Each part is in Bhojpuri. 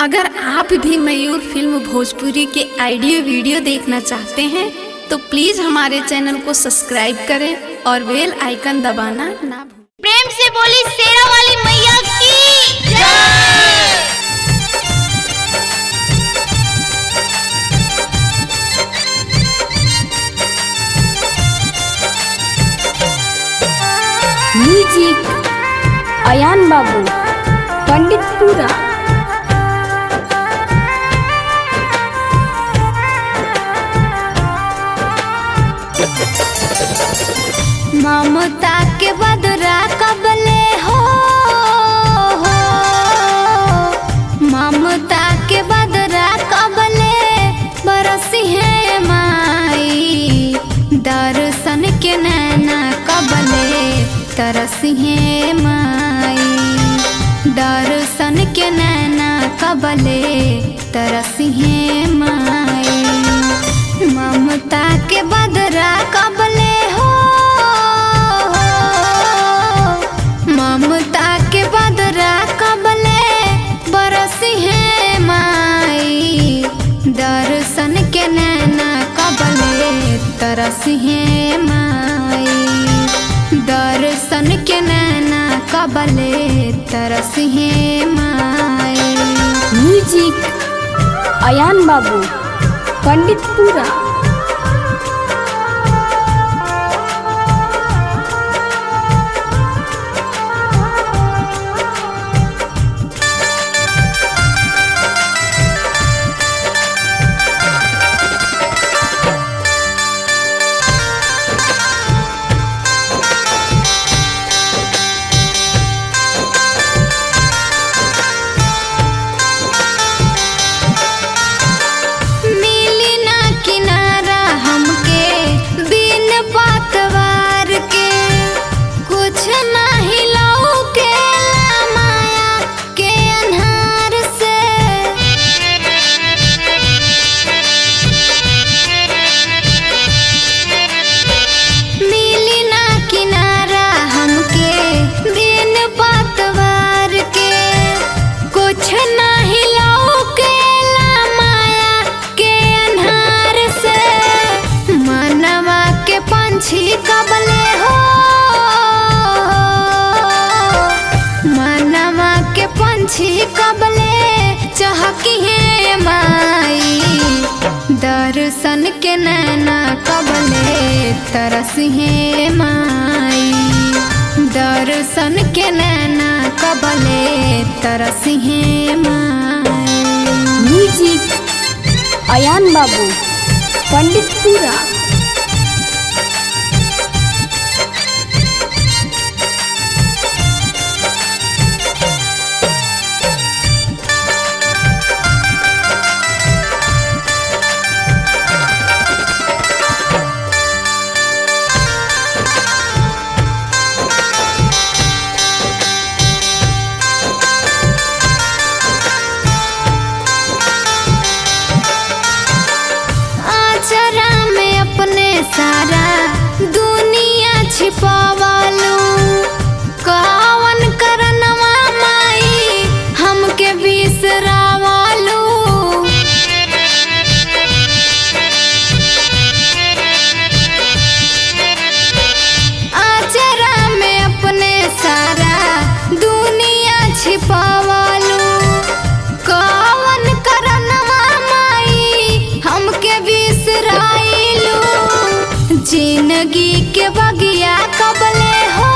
अगर आप भी मयूर फिल्म भोजपुरी के ऑडियो वीडियो देखना चाहते हैं तो प्लीज हमारे चैनल को सब्सक्राइब करें और बेल आइकन दबाना ना भूलें। प्रेम से बोली शेरा वाली मैया की जय। म्यूजिक अयान बाबू पंडितपुरा। ममता के बदरा कबले हो, ममता के बदरा कबले बरसी है माई, दर्शन के नैना कबले तरसी है माई, दर्शन के नैना कबले तरसी है माई। ममता के बदरा कबले हो, ममता के बदरा कबले बरसी है माई, दर्शन के नैना कबले तरसी है माई, दर्शन के नैना कबले तरसी है माई। म्यूजिक अयान बाबू पंडितपुरा। कबले हो, मनवा के पंछी कबले चहकी है माई, दर्शन के नैना कबले तरसी है माई, दर्शन के नैना कबले तरसी है माई। म्यूजिक अयान बाबू पंडितपुरा। सारा दुनिया छिपावालू, कवन करनवा माई हमके बिसरावालू, आचरा में अपने सारा दुनिया छिपावालू, कवन करनवा माई हमके बिसराइलू, जिंदगी के बगिया कबले हो,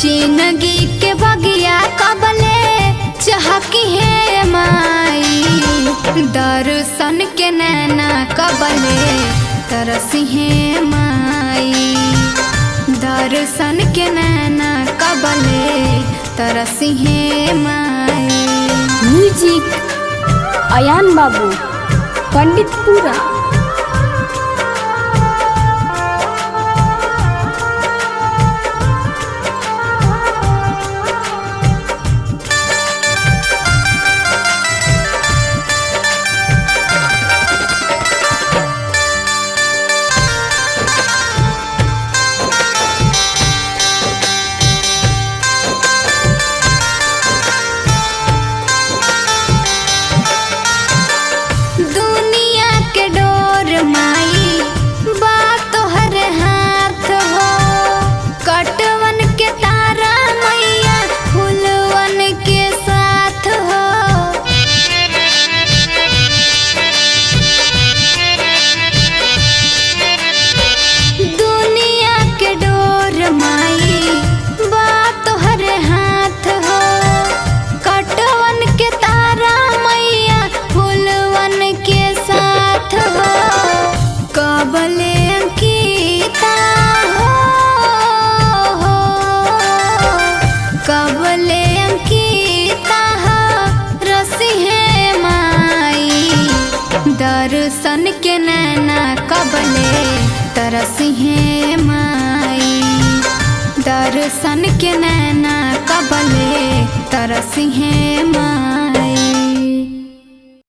जिंदगी के बगिया कबले चहकी है माई, दर्शन के नैना कबले तरसी है माई, दर्शन के नैना कबले तरसी है माई। म्यूजिक अयान बाबू पंडितपुरा। के नैना कबले तरसी है माई, दर्शन के नैना कबले तरसी है माई।